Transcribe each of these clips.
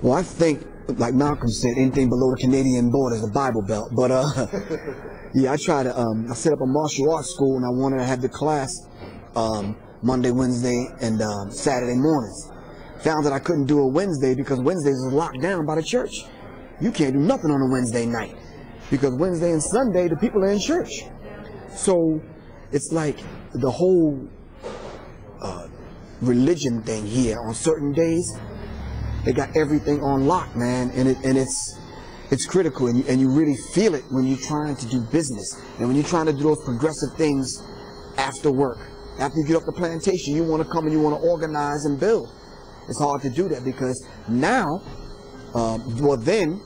Well, I think, like Malcolm said, anything below the Canadian border is the Bible Belt. But yeah, I try to. I set up a martial arts school, and I wanted to have the class Monday, Wednesday, and Saturday mornings. Found that I couldn't do a Wednesday because Wednesdays is locked down by the church. You can't do nothing on a Wednesday night because Wednesday and Sunday the people are in church. So it's like the whole religion thing here on certain days. They got everything on lock, man, and it's critical, and you really feel it when you're trying to do business and when you're trying to do those progressive things after work. After you get off the plantation, you want to come and you want to organize and build. It's hard to do that because now, well then,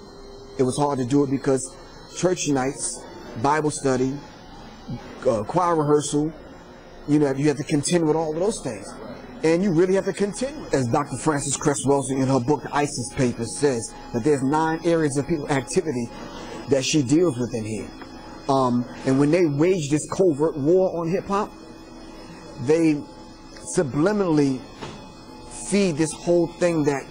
it was hard to do it because church nights, Bible study, choir rehearsal, you know, you have to contend with all of those things. And you really have to continue. As Dr. Frances Cress Welsing in her book, The ISIS Papers, says that there's 9 areas of people activity that she deals with in here. And when they wage this covert war on hip-hop, they subliminally feed this whole thing that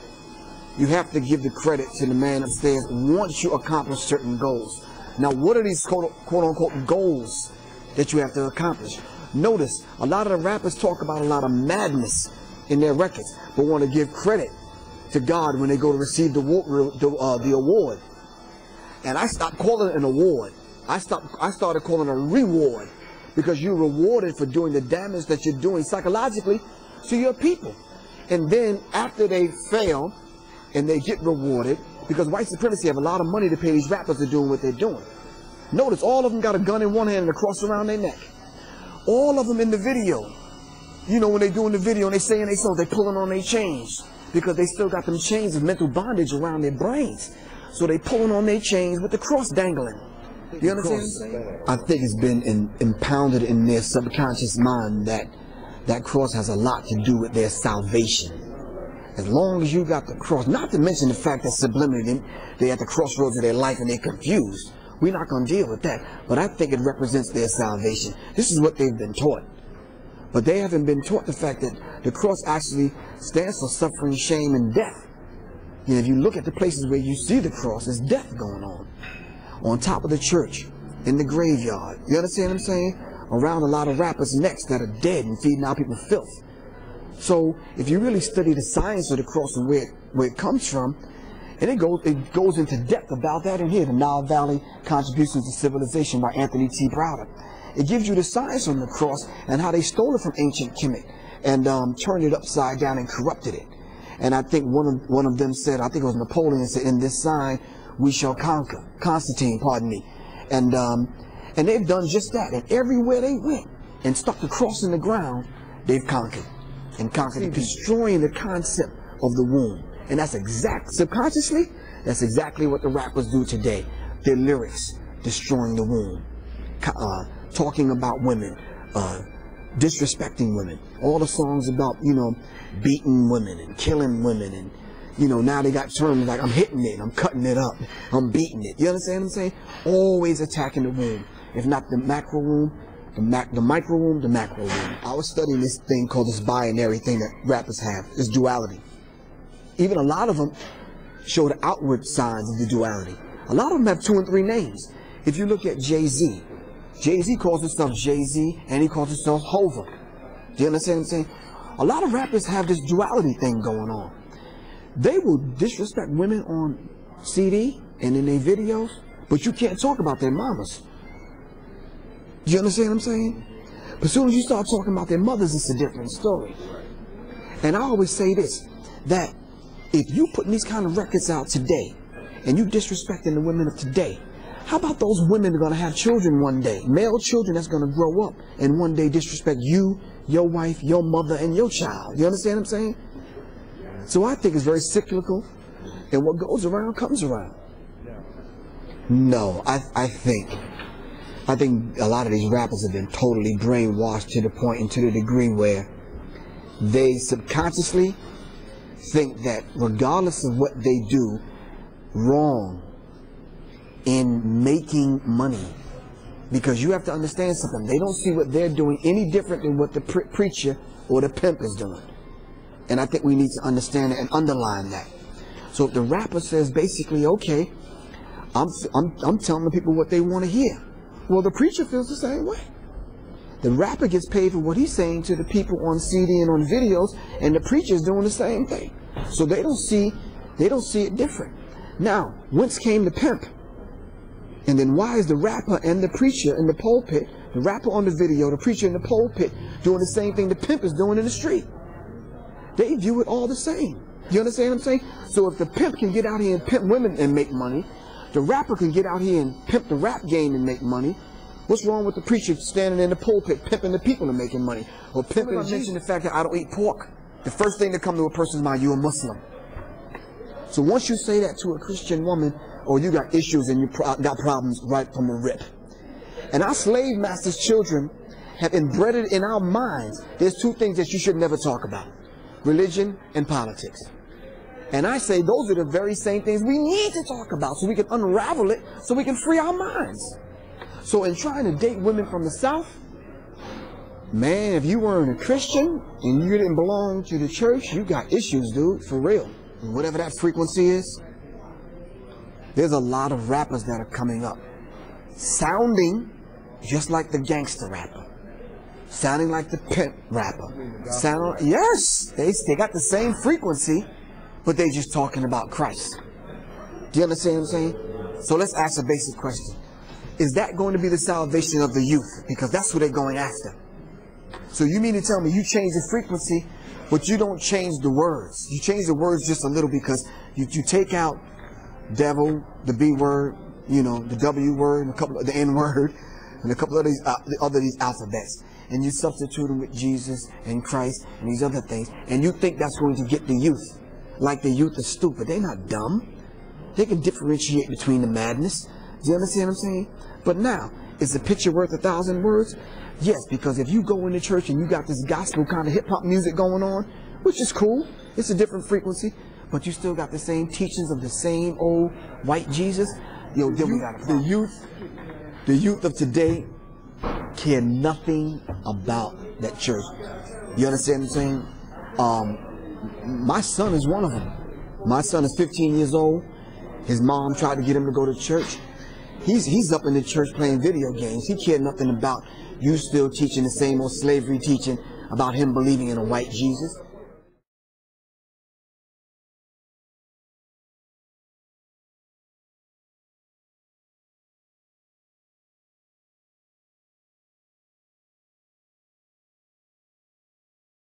you have to give the credit to the man upstairs once you accomplish certain goals. Now, what are these quote-unquote goals that you have to accomplish? Notice, a lot of the rappers talk about a lot of madness in their records, but want to give credit to God when they go to receive the award. And I stopped calling it an award. I started calling it a reward, because you're rewarded for doing the damage that you're doing psychologically to your people. And then after they fail and they get rewarded, because white supremacy have a lot of money to pay these rappers for doing what they're doing. Notice all of them got a gun in one hand and a cross around their neck. All of them in the video, you know, when they doing the video and they saying they so they pulling on their chains because they still got them chains of mental bondage around their brains. So they pulling on their chains with the cross dangling. You understand what I'm saying? I think it's been impounded in their subconscious mind that that cross has a lot to do with their salvation. As long as you got the cross, not to mention the fact that subliminally they're at the crossroads of their life and they're confused. We're not going to deal with that, but I think it represents their salvation. This is what they've been taught. But they haven't been taught the fact that the cross actually stands for suffering, shame, and death. You know, if you look at the places where you see the cross, there's death going on top of the church, in the graveyard. You understand what I'm saying? Around a lot of rappers' necks that are dead and feeding out people filth. So if you really study the science of the cross and where it comes from, and it goes into depth about that in here, the Nile Valley Contributions to Civilization by Anthony T. Browder. It gives you the science on the cross and how they stole it from ancient Kemet and turned it upside down and corrupted it. And I think one of them said, I think it was Napoleon, said, "In this sign we shall conquer." Constantine, pardon me. And they've done just that. And everywhere they went and stuck the cross in the ground, they've conquered. And conquered it, destroying the concept of the womb. And that's subconsciously, that's exactly what the rappers do today. Their lyrics, destroying the womb, talking about women, disrespecting women. All the songs about, you know, beating women and killing women. And, you know, now they got terms like, I'm hitting it, I'm cutting it up, I'm beating it. You understand what I'm saying? Always attacking the womb. If not the macro womb, the micro womb, the macro womb. I was studying this thing called this binary thing that rappers have, this duality. Even a lot of them show the outward signs of the duality. A lot of them have 2 and 3 names. If you look at Jay-Z, Jay-Z calls himself Jay-Z and he calls himself Hova. Do you understand what I'm saying? A lot of rappers have this duality thing going on. They will disrespect women on CD and in their videos, but you can't talk about their mamas. Do you understand what I'm saying? But as soon as you start talking about their mothers, it's a different story. And I always say this, that if you putting these kind of records out today and you disrespecting the women of today, how about those women that are going to have children one day, male children that's going to grow up and one day disrespect you, your wife, your mother, and your child? You understand what I'm saying? So I think it's very cyclical, and what goes around comes around. No, I think a lot of these rappers have been totally brainwashed to the point and to the degree where they subconsciously think that regardless of what they do wrong in making money, because you have to understand something, they don't see what they're doing any different than what the preacher or the pimp is doing. And I think we need to understand it and underline that. So if the rapper says basically, okay, I'm telling the people what they want to hear. Well, the preacher feels the same way. The rapper gets paid for what he's saying to the people on CD and on videos, and the preacher is doing the same thing. So they don't see it different. Now, whence came the pimp? And then why is the rapper and the preacher in the pulpit, the rapper on the video, the preacher in the pulpit, doing the same thing the pimp is doing in the street? They view it all the same. You understand what I'm saying? So if the pimp can get out here and pimp women and make money, the rapper can get out here and pimp the rap game and make money. What's wrong with the preacher standing in the pulpit pimping the people and making money? Or pimping, I mentioned the fact that I don't eat pork. The first thing that comes to a person's mind, you're a Muslim. So once you say that to a Christian woman, or you got issues and you got problems right from the rip. And our slave masters' children have inbred it in our minds. There's two things that you should never talk about: religion and politics. And I say those are the very same things we need to talk about so we can unravel it, so we can free our minds. So in trying to date women from the South, man, if you weren't a Christian and you didn't belong to the church, you got issues, dude, for real. And whatever that frequency is, there's a lot of rappers that are coming up, sounding just like the gangster rapper, sounding like the pimp rapper. Yes, they got the same frequency, but they just talking about Christ. Do you understand what I'm saying? So let's ask a basic question. Is that going to be the salvation of the youth? Because that's what they're going after. So you mean to tell me you change the frequency, but you don't change the words? You change the words just a little because you take out devil, the B word, you know, the W word, and a couple of the N word, and a couple of these these alphabets, and you substitute them with Jesus and Christ and these other things, and you think that's going to get the youth. Like the youth is stupid. They're not dumb. They can differentiate between the madness. Do you understand what I'm saying? But now, is the picture worth 1,000 words? Yes, because if you go into church and you got this gospel kind of hip-hop music going on, which is cool, it's a different frequency, but you still got the same teachings of the same old white Jesus, yo, then we got a problem. The youth of today care nothing about that church. You understand what I'm saying? My son is one of them. My son is 15 years old. His mom tried to get him to go to church. He's up in the church playing video games. He cared nothing about you still teaching the same old slavery teaching about him believing in a white Jesus.